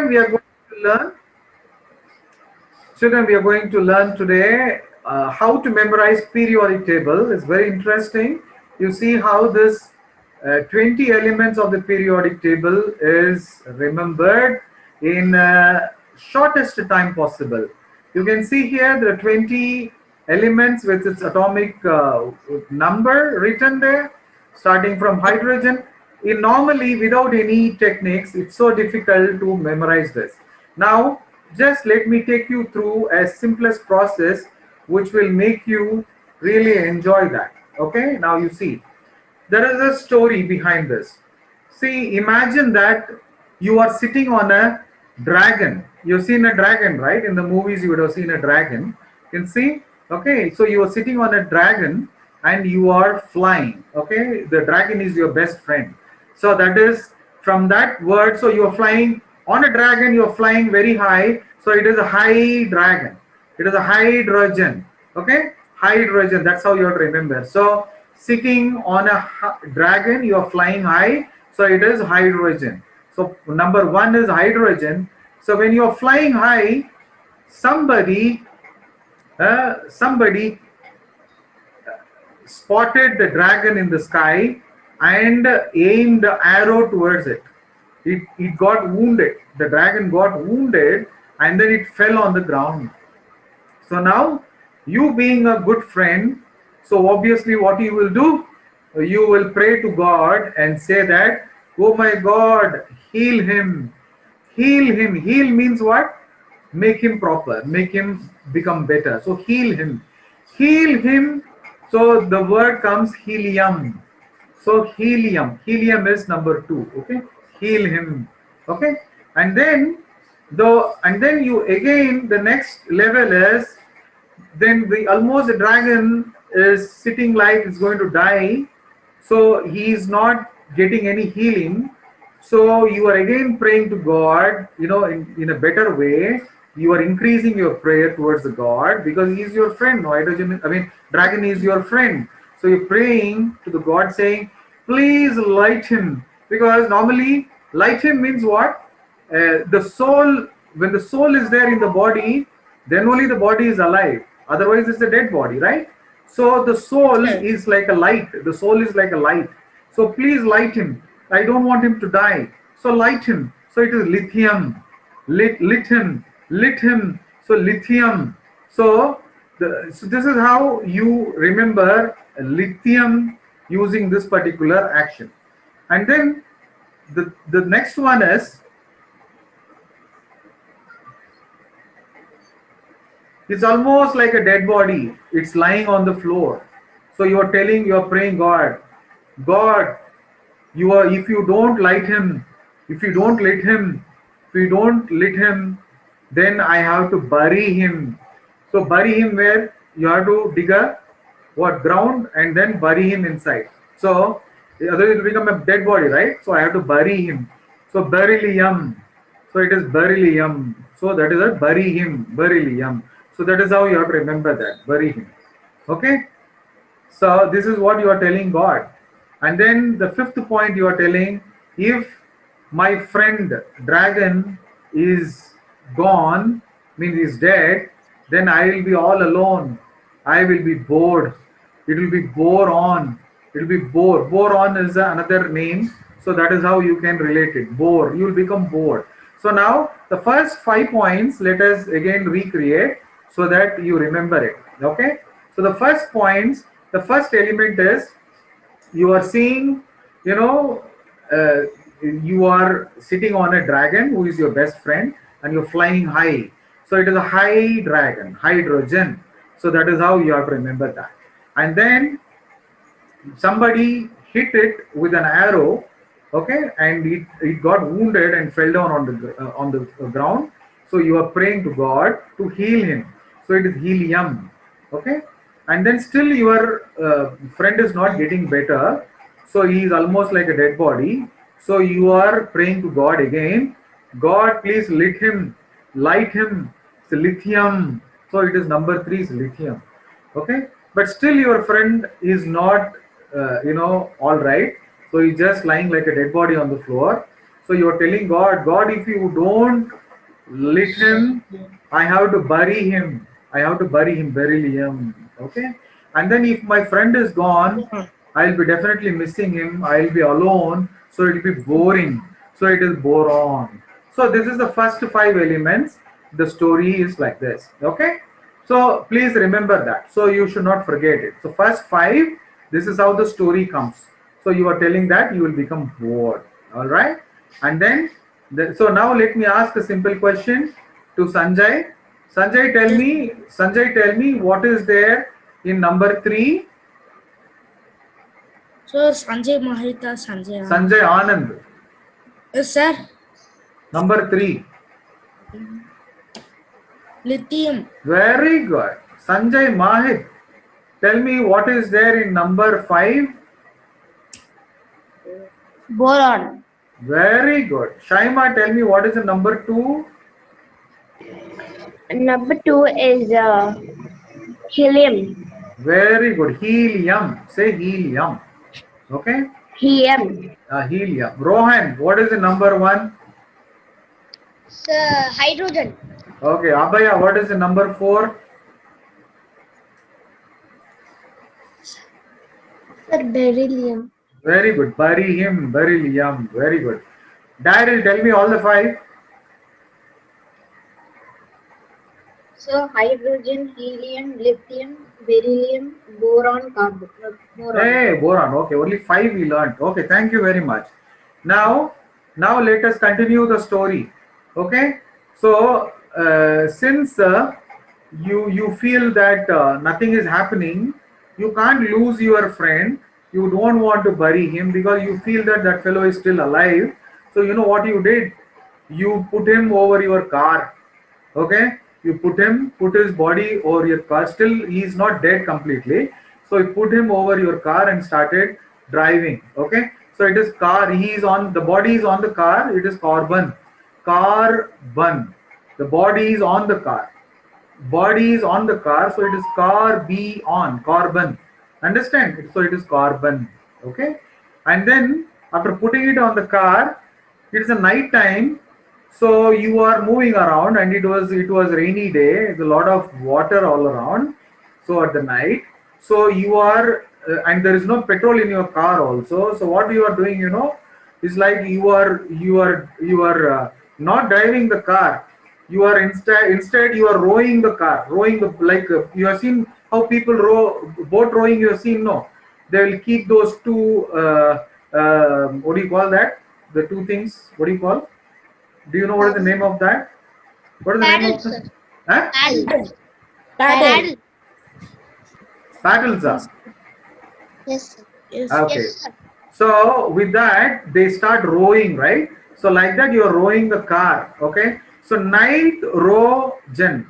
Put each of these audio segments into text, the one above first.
Children, we are going to learn. Children, we are going to learn today how to memorize periodic table. It's very interesting. You see how this 20 elements of the periodic table is remembered in shortest time possible. You can see here the 20 elements with its atomic number written there, starting from hydrogen. In normally, without any techniques, it's so difficult to memorize this. Now, just let me take you through a simplest process which will make you really enjoy that. Okay, now you see, there is a story behind this. See, imagine that you are sitting on a dragon. You've seen a dragon, right? In the movies, you would have seen a dragon. You can see, okay, so you are sitting on a dragon and you are flying. Okay, the dragon is your best friend. So that is from that word. So you are flying on a dragon, you are flying very high. So it is a high dragon. It is a hydrogen. Okay, hydrogen. That's how you have to remember. So sitting on a dragon, you are flying high. So it is hydrogen. So number one is hydrogen. So when you are flying high, somebody spotted the dragon in the sky and aimed the arrow towards it. It got wounded. The dragon got wounded and then it fell on the ground. So now, you being a good friend, so obviously what you will do, you will pray to God and say that, oh my God, heal him. Heal him. Heal means what? Make him proper, make him become better. So heal him. Heal him. So the word comes helium. So helium. Helium is number two. Okay. Heal him. Okay. And then you again, the next level is, then the almost the dragon is sitting like it's going to die, so he is not getting any healing. So you are again praying to God, in a better way. You are increasing your prayer towards the God because he is your friend. No, dragon is your friend. So you're praying to the God saying, please light him, because normally light him means what? The soul, when the soul is there in the body, then only the body is alive. Otherwise, it's a dead body, right? So the soul Yes. is like a light. The soul is like a light. So please light him. I don't want him to die. So light him. So it is lithium. Lit him. Lit him. So lithium. So this is how you remember lithium using this particular action. And then the next one is, it's almost like a dead body. It's lying on the floor. So you are praying, God, if you don't light him, if you don't lit him, if you don't lit him, then I have to bury him. So bury him where? You have to dig a ground and then bury him inside. So otherwise it will become a dead body, right? So I have to bury him. So beryllium. So it is beryllium. So that is a bury him, beryllium. So that is how you have to remember that, bury him. Okay. So this is what you are telling God. And then the fifth point you are telling, if my friend dragon is gone, means is dead, then I will be all alone. I will be bored. It will be bore on. It will be bore. Bore on is another name. So that is how you can relate it. Bore. You will become bored. So now the first 5 points, let us again recreate so that you remember it. Okay. So the first points, the first element is, you are seeing, you know, uh, you are sitting on a dragon who is your best friend and you're flying high. So it is a high dragon, hydrogen. So that is how you have to remember that. And then somebody hit it with an arrow, okay, and it got wounded and fell down on the ground. So you are praying to God to heal him. So it is helium, okay. And then still your friend is not getting better, so he is almost like a dead body. So you are praying to God again, God, please light him. It's lithium. So it is number three is lithium, okay. But still your friend is not all right. So he's just lying like a dead body on the floor. So you're telling God, God, if you don't let him, I have to bury him. I have to bury him, beryllium. Okay. And then if my friend is gone, I'll be definitely missing him. I'll be alone. So it'll be boring. So it is boron. So this is the first five elements. The story is like this. Okay. So please remember that. So you should not forget it. So first five, this is how the story comes. So you are telling that you will become bored. All right. And then, so now let me ask a simple question to Sanjay. Yes, Sanjay, tell me what is there in number three? so Sanjay Mahita, Sanjay Anand. Sanjay Anand. Yes, sir. Number three. Lithium. Very good. Sanjay Mahit. Tell me what is there in number five? Boron. Very good. Shaima, tell me what is the number two? Number two is helium. Very good. Helium. Say helium. Okay. Helium. Helium. Rohan, what is the number one? Sir, hydrogen. Okay. Abhaya, what is the number four? Sir, beryllium. Very good. Bury him. Beryllium. Very good. Daryl, tell me all the five. So hydrogen, helium, lithium, beryllium, boron, carbon. Boron. Hey, boron. Okay, only five we learned. Okay, thank you very much. Now, now let us continue the story. Okay, so since you feel that nothing is happening, you can't lose your friend. You don't want to bury him because you feel that that fellow is still alive. So you know what you did? You put him over your car. Okay, you put his body over your car. Still he is not dead completely, so you put him over your car and started driving. Okay, so it is car, he is on, the body is on the car, it is carbon, the body is on the car, body is on the car, so it is car be on carbon, understand, so it is carbon. Okay, and then after putting it on the car, it's a night time, so you are moving around and it was rainy day, there's a lot of water all around, so at the night, so you are and there is no petrol in your car also, so what you are doing, is like you are not driving the car, you are instead you are rowing the car, rowing the, like you have seen how people row boat rowing, you have seen, no, they will keep those two what do you call that, the two things, what do you call, do you know what is the name of that, what is the name of Paddles, the, sir. huh? Paddles. Paddle. Paddle. Paddles are. Yes, Yes, sir. yes. Okay. Yes, sir. So with that, they start rowing, right? So like that, you're rowing the car. Okay. So nitrogen,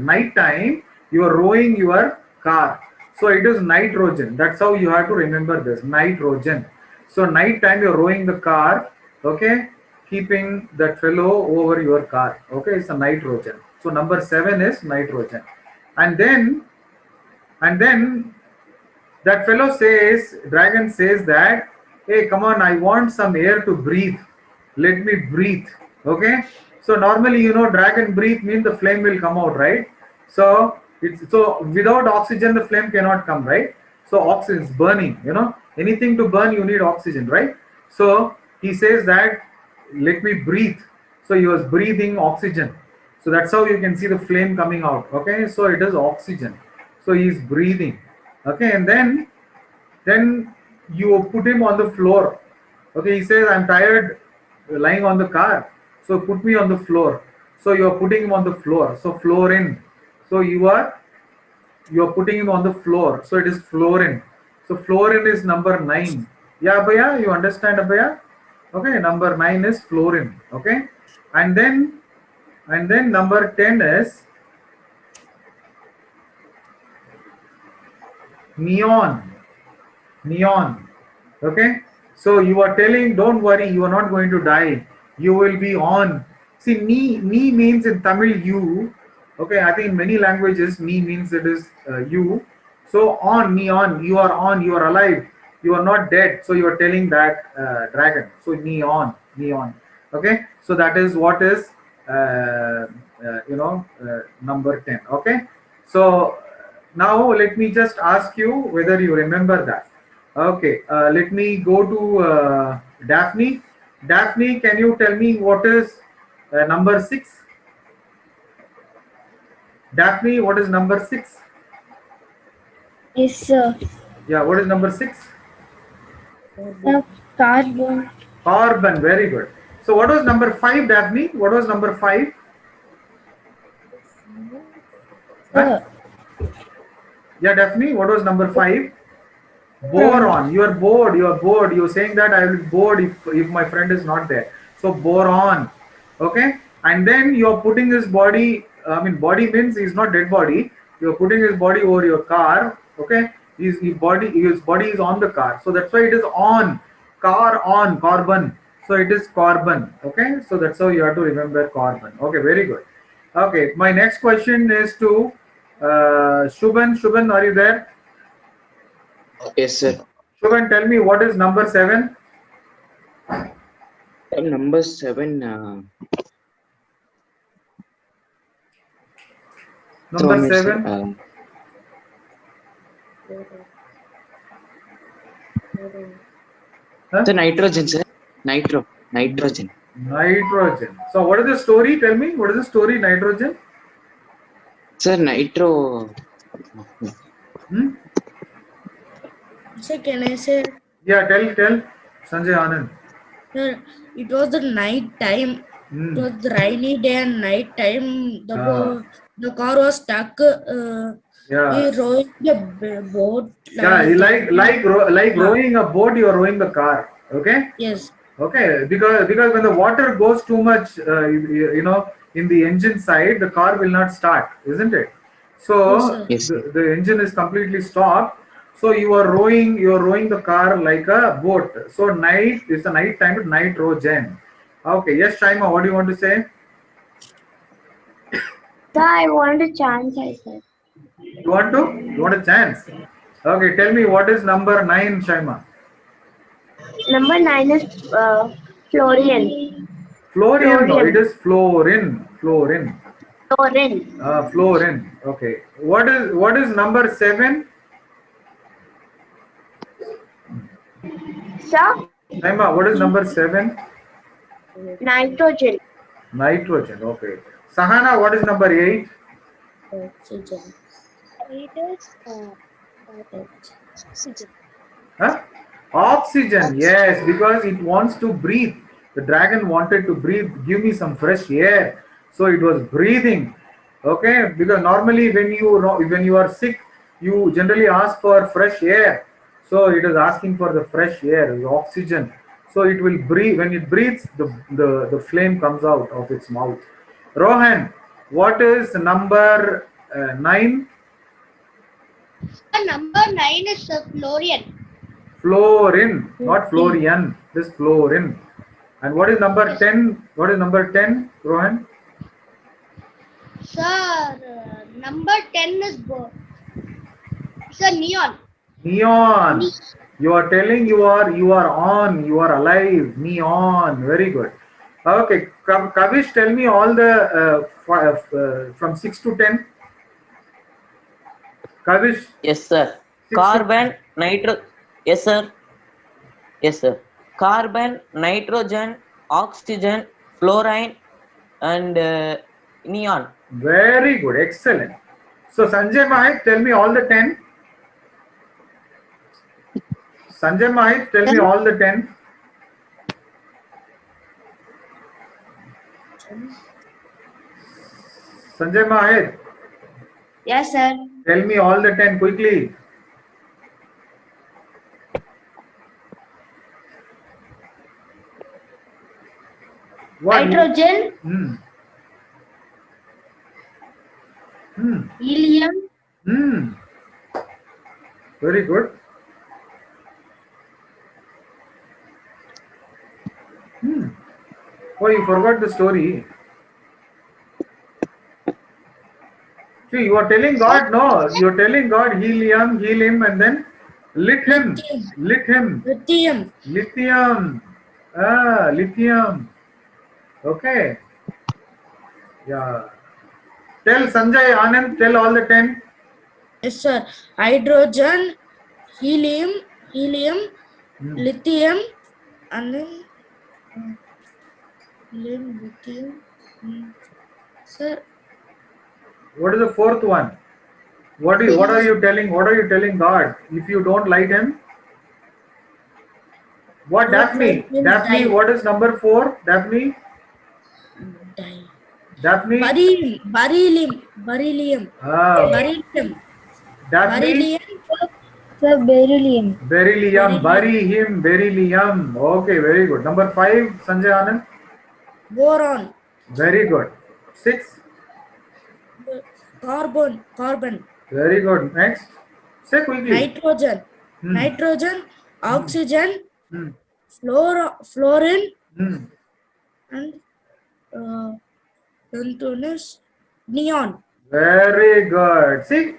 night time, you are rowing your car. So it is nitrogen. That's how you have to remember this, nitrogen. So night time, you're rowing the car. Okay. Keeping that fellow over your car. Okay. It's a nitrogen. So number seven is nitrogen. And then that fellow says, dragon says that, hey, come on, I want some air to breathe. Let me breathe. Okay. So normally, dragon breathe means the flame will come out, right? So it's, so without oxygen, the flame cannot come, right? So oxygen is burning. Anything to burn, you need oxygen, right? So he says that, let me breathe. So he was breathing oxygen. So that's how you can see the flame coming out. Okay. So it is oxygen. So he is breathing. Okay, and then you put him on the floor. Okay, he says, I'm tired lying on the car, so put me on the floor. So you are putting him on the floor. So fluorine. So you are putting him on the floor. So it is fluorine. So fluorine is number nine. Yeah, Abhaya, you understand, Abhaya? Okay, number nine is fluorine. Okay, and then number 10 is neon. Neon. Okay, so you are telling, don't worry, you are not going to die, you will be on. See, ni means in Tamil you. Okay, I think in many languages ni means it is you. So on, neon, you are on, you are alive, you are not dead, so you are telling that dragon. So neon, neon. Okay, so that is what is number 10. Okay, so now let me just ask you whether you remember that. Okay, let me go to Daphne. Daphne, can you tell me what is number 6? Daphne, what is number 6? Yes, sir. Yeah, what is number 6? Carbon. Carbon, very good. So what was number 5, Daphne? What was number 5? Huh? Sir. Yeah, Daphne, what was number 5? Boron. You are bored. You are bored. You're saying that I will be bored if my friend is not there. So boron. Okay. And then you're putting his body. I mean, body means he's not dead body. You're putting his body over your car. Okay. His body is on the car. So that's why it is on. Car on carbon. So it is carbon. Okay. So that's how you have to remember carbon. Okay. Very good. Okay. My next question is to Shubhan. Shubhan, are you there? Yes, sir. Shubhan, tell me what is number 7? Number 7. Number Sir, 7. Huh? the nitrogen, sir. Nitrogen. Nitrogen. So what is the story? Tell me, what is the story? Nitrogen? Sir, nitro. Hmm? Sir, can I say? Yeah, tell. Sanjay Anand. Sir, it was the night time. Hmm. It was the rainy day and night time. The car was stuck. Yeah. We rowed the boat. Yeah, like Yeah. rowing a boat, you are rowing the car. Okay. Yes. Okay, because when the water goes too much, in the engine side, the car will not start, isn't it? Yes, So sir. Yes, sir. the engine is completely stopped. So you are rowing the car like a boat. So night is the night time with nitrogen. Okay, yes, Shaima, what do you want to say? Sir, I want a chance, I said. You want a chance? Okay, tell me what is number 9, Shaima? Number 9 is fluorine. Fluorine? No, it Fluorine. is fluorine. Fluorine. Fluorine. Fluorine. Okay. What is number 7? Sir, Naima, what is number 7? nitrogen. Nitrogen. Okay. Sahana, what is number 8? Oxygen. It is oxygen. Huh? Oxygen. Yes, because it wants to breathe. The dragon wanted to breathe. Give me some fresh air. So it was breathing. Okay, because normally when you are sick, you generally ask for fresh air. So it is asking for the fresh air, the oxygen. So it will breathe. When it breathes, the flame comes out of its mouth. Rohan, what is number 9? Number 9 is fluorine. Fluorine, not fluorian. This fluorine. And what is number 10? What is number 10, Rohan? Sir, number 10 is neon. Neon. You are telling you are on, you are alive. Neon. Very good. Okay, Kavish, tell me all the from 6 to 10. Kavish. Yes, sir. 6 Carbon, nitro. Yes, sir. Yes, sir. Carbon, nitrogen, oxygen, fluorine, and neon. Very good. Excellent. So Sanjay Mahit, tell me all the 10. Sanjay Mahit, tell me all the 10. Sanjay Mahit, Yes, sir. tell me all the 10 quickly. What? Nitrogen, Hmm. Hmm. helium, Hmm. Very good. Hmm. Oh, you forgot the story. See, you are telling God, no, you are telling God, heal him, and then lit him. Lithium. Lit him. Lithium. Lithium. Lithium. Okay. Yeah. Tell Sanjay, Anand, tell all the 10. Yes, sir. Hydrogen, helium, Hmm. lithium, and then helium, lithium. Sir, What is the fourth one? What are you telling? What are you telling God? If you don't light him, what not like Daphne? him, Daphne, die. what is number 4? Daphne? Die. Daphne? Beryllium, Ah, beryllium, Daphne? beryllium, sir, beryllium, Beryllium. beryllium, Bury him. Beryllium. Okay, very good. Number 5, Sanjay Anand. boron, Very good. 6. carbon, Very good. Next. Say quickly. nitrogen, Hmm. Hmm. oxygen, Hmm. fluorine, Hmm. and uh, then is neon. Very good. See,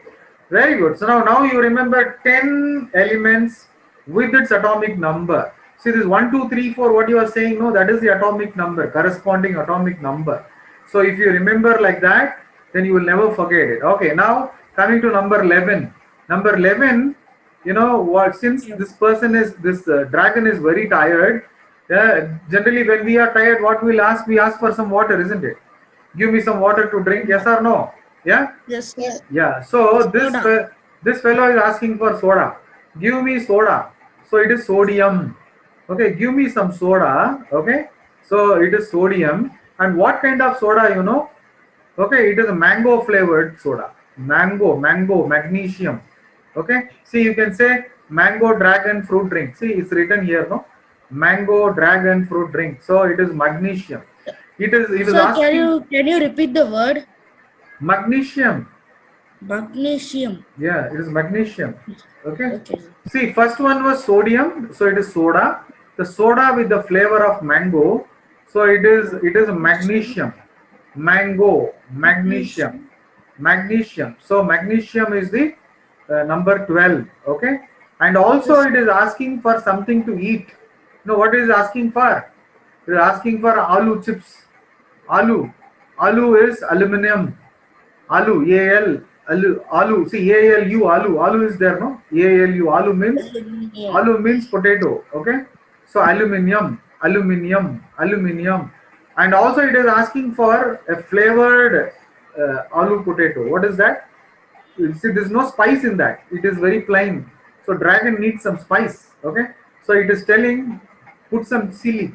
very good. So now you remember 10 elements with its atomic number. See this 1, 2, 3, 4. What you are saying? No, that is the atomic number, corresponding atomic number. So if you remember like that, then you will never forget it. Okay, now coming to number 11. Number 11, you know what? Since Yeah. this person is this dragon is very tired. Generally, when we are tired, what we'll ask? We ask for some water, isn't it? Give me some water to drink. Yes or no? Yeah. Yes, Yes. sir. Yeah. So Soda. this fellow is asking for soda. Give me soda. So it is sodium. Okay. Give me some soda. Okay. So it is sodium. And what kind of soda? You know? Okay. It is a mango flavored soda. Mango, magnesium. Okay. See, you can say mango dragon fruit drink. See, it's written here. No. Mango dragon fruit drink. So it is magnesium. It is Sir, asking can you repeat the word? magnesium. Magnesium. Yeah, it is magnesium. Okay. Okay. See, first one was sodium, so it is soda. The soda with the flavor of mango, so it is magnesium. Mango, magnesium, Magnesium. magnesium. So magnesium is the number 12. Okay, and also Yes. it is asking for something to eat. You know what it is asking for? It is asking for aloo chips. Aloo. Aloo is aluminum. Alu, AL, alu. See, ALU, alu is there, no? ALU, Aluminium. alu means potato. Okay, so aluminium, and also it is asking for a flavored alu potato. What is that? You see, there's no spice in that. It is very plain. So dragon needs some spice. Okay, so it is telling, put some chili,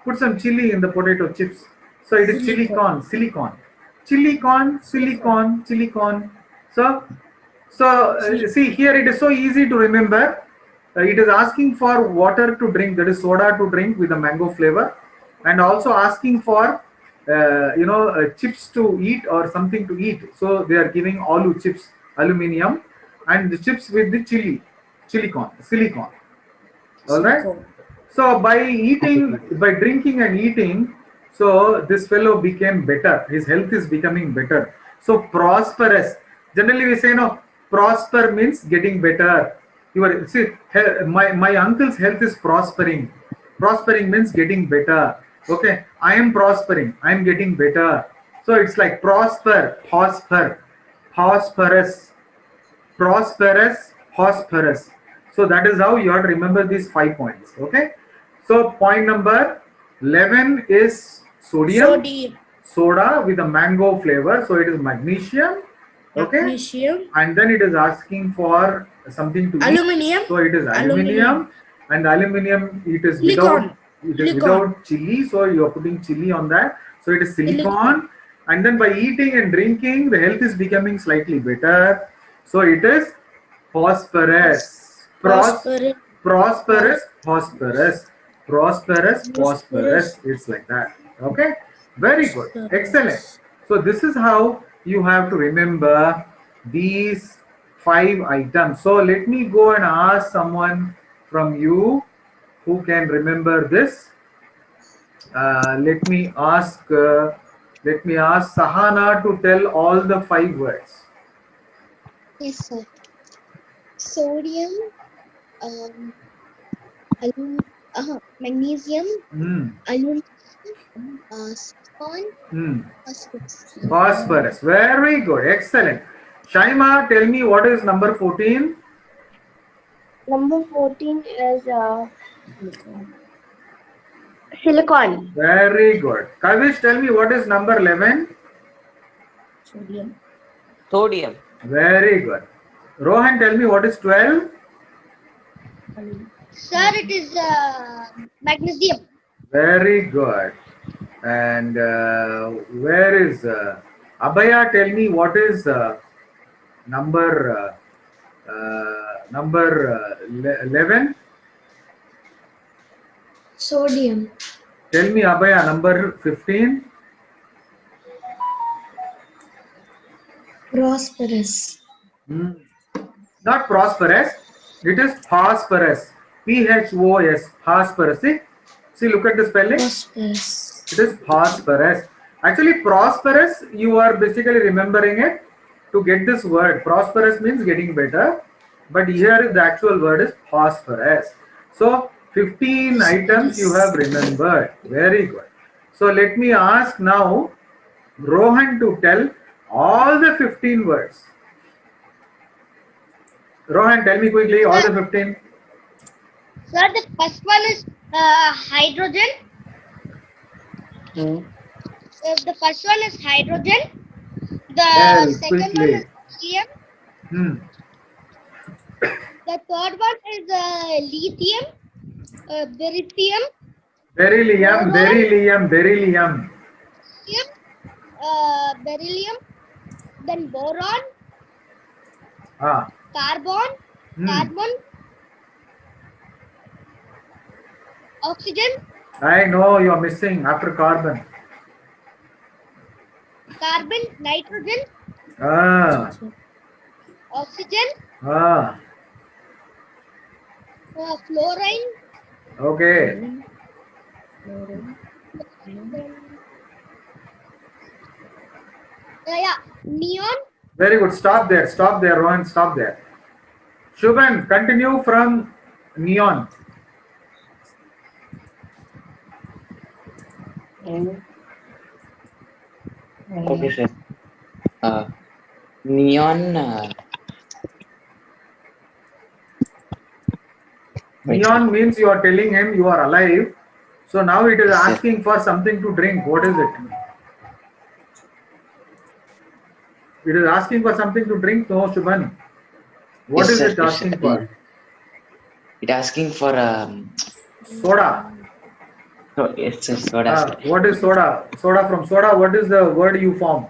put some chili in the potato chips. So it is Silicon. Silicon. chili corn. So see here it is so easy to remember. It is asking for water to drink, that is soda to drink with a mango flavor, and also asking for chips to eat or something to eat. So they are giving aloo chips, aluminium, and the chips with the silicon. All right. Silicon. So Okay, sir. by drinking and eating, so this fellow became better. His health is becoming better. So prosperous. Generally, we say no. Prosper means getting better. My uncle's health is prospering. Prospering means getting better. Okay, I am prospering. I am getting better. So it's like prosperous, prosperous. So that is how you have to remember these 5 points. Okay. So point number 11 is sodium, Sodium. soda with a mango flavor. So it is magnesium. Okay. Magnesium. And then it is asking for something to eat. Aluminium. So it is aluminium, and aluminium it is Silicon. without chili. So you are putting chili on that. So it is Silicon. silicon. And then by eating and drinking, the health is becoming slightly better. So it is prosperous. Prosperous. Prosperous. It's like that. Okay. Very good. Excellent. So this is how you have to remember these 5 items. So let me go and ask someone from you who can remember this. Let me ask Sahana to tell all the 5 words. Yes, sir. Sodium, um, magnesium, Hmm. aluminum, Silicon. Hmm. Phosphorus. Phosphorus. Very good. Excellent. Shaima, tell me what is number 14? Number 14 is silicon. Very good. Kavish, tell me what is number 11? Sodium. Sodium. Very good. Rohan, tell me what is 12? Sir, it is magnesium. Very good. And where is Abhaya? Tell me what is number 11? Sodium. Tell me Abhaya, number 15. Phosphorus. Hmm. Not prosperous. It is phosphorus. Phos. Phosphorus. See, look at the spelling. Phosphorus. It is phosphorus. Actually, prosperous, you are basically remembering it to get this word. Prosperous means getting better. But here the actual word is phosphorus. So 15 items you have remembered. Very good. So let me ask now Rohan to tell all the 15 words. Rohan, tell me quickly all the 15. Sir, the first one is hydrogen. The first one is hydrogen. The Tell second one is quickly. helium. Hmm. The third one is lithium, beryllium, Beryllium, beryllium, beryllium. beryllium, then boron, Ah. carbon, Hmm. oxygen, I know you are missing after carbon. nitrogen, Ah. oxygen, Ah. fluorine, Okay. then neon. Very good. Stop there. Stop there, Rohan. Stop there. Shubhan, continue from neon. Okay, sir. Neon. Wait, sir. Neon means you are telling him you are alive. So now it is Yes, sir. asking for something to drink. What is it? It is asking for something to drink. No, Shubhan. What Yes, is sir. it Yes, sir. asking for? It asking for Soda. oh, yes, sir. Soda, sir. What is soda? Soda from soda. What is the word you form?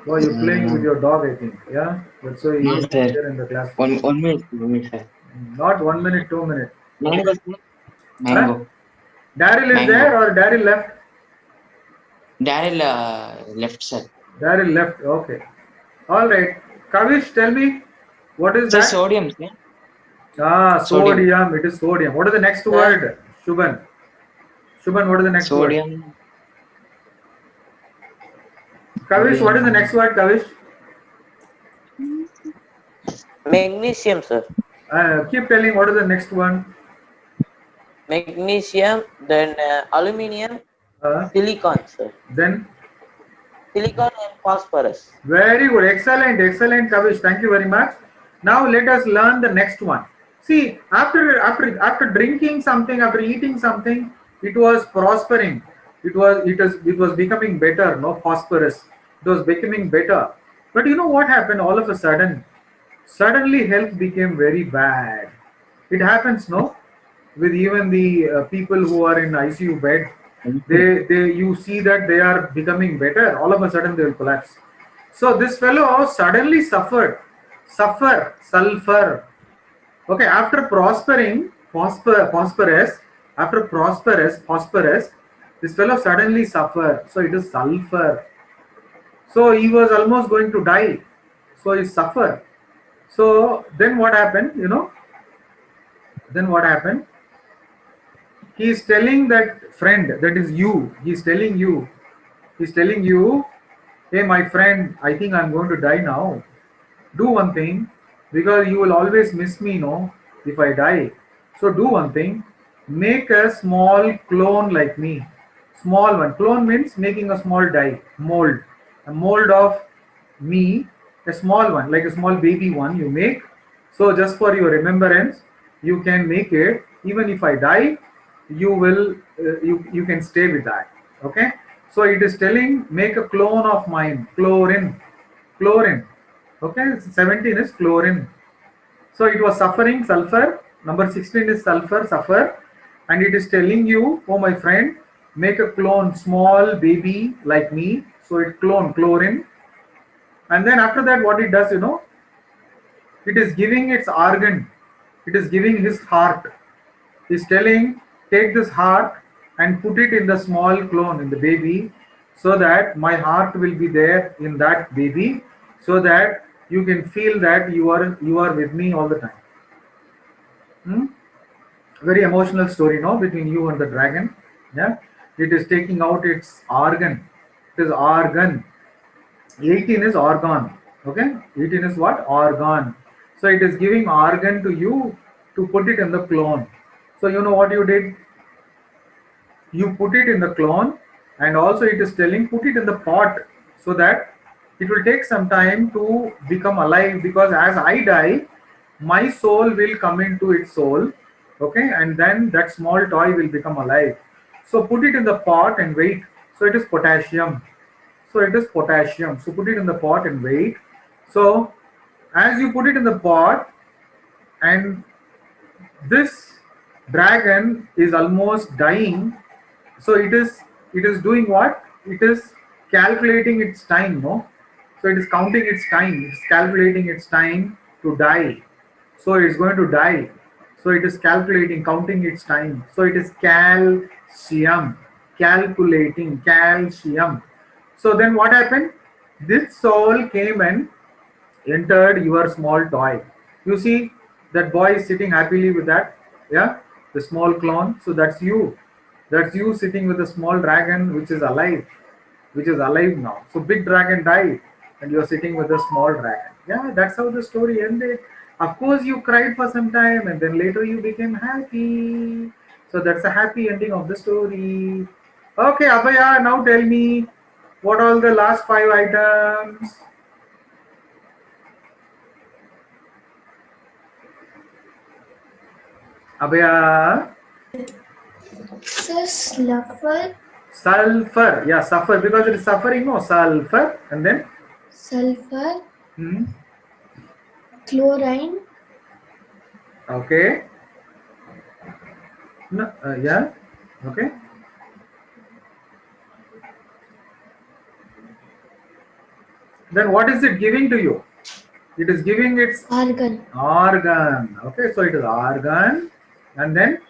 Oh, you're playing with your dog, I think. Yeah, that's why No, you're not sir. here in the class. One minute, sir. Not 1 minute, 2 minutes. Mango, sir. Huh? Mango. Daryl is Mango. there or Daryl left? Daryl left, sir. Daryl left. Okay. All right. Kavish, tell me what is Sir, that? sodium, sir. Sodium. Sodium. It is sodium. What is the next word? Shubhan. Shubhan, what is the next word? Sodium. Kavish, what is the next word, Kavish? Magnesium, sir. Keep telling what is the next one. Magnesium, then aluminium, silicon, sir. Then Silicon and phosphorus. very good. Excellent. Excellent, Kavish. Thank you very much. Now let us learn the next one. See, after drinking something, after eating something, it was prospering. It was becoming better. No phosphorus. It was becoming better. But you know what happened? All of a sudden, suddenly health became very bad. It happens, no? With even the people who are in ICU bed, they you see that they are becoming better. All of a sudden they will collapse. So this fellow suddenly sulfur. Okay, after phosphorus, this fellow suddenly suffered. So it is sulfur. So he was almost going to die. So he suffered. So then what happened? Then what happened? He is telling that friend, that is you. He's telling you, hey, my friend, I think I'm going to die now. Do one thing, because you will always miss me, no, if I die. So do one thing. make a small clone like me. Small one. Clone means making a small die, mold. A mold of me, a small one, like a small baby one you make. So just for your remembrance, you can make it. Even if I die, you will you can stay with that. Okay. So it is telling make a clone of mine. Chlorine. Okay. 17 is chlorine. So it was suffering, sulfur. Number 16 is sulfur, suffer. And it is telling you, oh my friend, make a clone, small baby like me. So it chlorine. And then after that, what it does, it is giving its organ. It is giving his heart. It's telling, take this heart and put it in the small clone, in the baby, so that my heart will be there in that baby, so that you can feel that you are with me all the time. Very emotional story, no, between you and the dragon. Yeah, it is taking out its organ. It is organ. 18 is organ. Okay, 18 is what? Organ. So it is giving organ to you to put it in the clone. So you know what you did? You put it in the clone, and also it is telling put it in the pot, so that it will take some time to become alive, because as I die, my soul will come into its soul. Okay, and then that small toy will become alive. So put it in the pot and wait. So it is potassium. So it is potassium. So put it in the pot and wait. So as you put it in the pot, and this dragon is almost dying, so it is doing what? It is calculating its time, no? So it is counting its time. It's calculating its time to die. So it's going to die. So it is calculating, counting its time. So it is calcium, calculating calcium. So then what happened? This soul came and entered your small toy. You see that boy is sitting happily with that, yeah, the small clone. So that's you. That's you sitting with a small dragon which is alive now. So big dragon died and you're sitting with a small dragon. Yeah, that's how the story ended. Of course, you cried for some time and then later you became happy. So that's a happy ending of the story. Okay, Abhaya, now tell me what are the last 5 items? Abhaya? Sulfur. Sulfur. Yeah, suffer, because it is suffering, no? Sulfur. And then? Sulfur. Chlorine. Okay. No, yeah. Okay. Then what is it giving to you? It is giving its Argon. organ. Okay, so it is organ. And then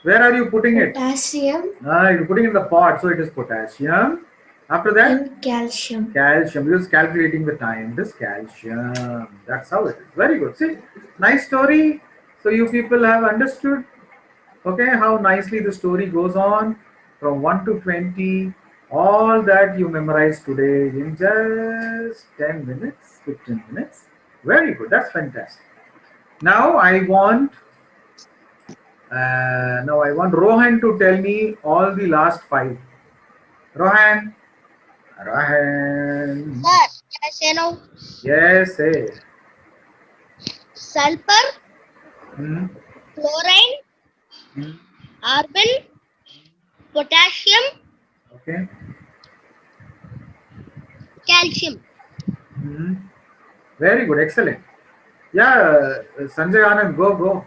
where are you putting it? Potassium. You're putting in the pot, so it is potassium. After that? And calcium. Calcium. You're just calculating the time. This calcium. That's how it is. Very good. See, nice story. So you people have understood, okay, how nicely the story goes on from 1 to 20. All that you memorized today in just 10 minutes, 15 minutes. Very good. That's fantastic. Now I want Rohan to tell me all the last 5. Rohan. Sir, can I say now? Yes, say. Sulfur, Hmm. chlorine, argon, potassium, Okay. calcium. Very good. Excellent. Yeah, Sanjay Anand, go.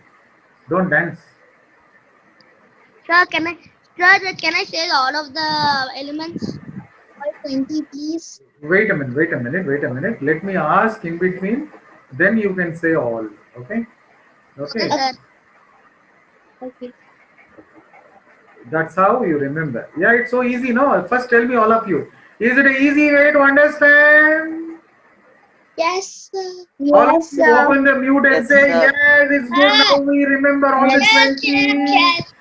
Don't dance. Sir, can I say all of the elements? 20, please. Wait a minute. Let me ask in between. Then you can say all. Okay. Okay. Sir. Okay. That's how you remember. Yeah, it's so easy. No, first tell me all of you. Is it an easy way to understand? Yes, sir. All of Yes, you sir. open the mute and Yes, say sir. yes. It's good. Now we remember all the Yes, 20. yes.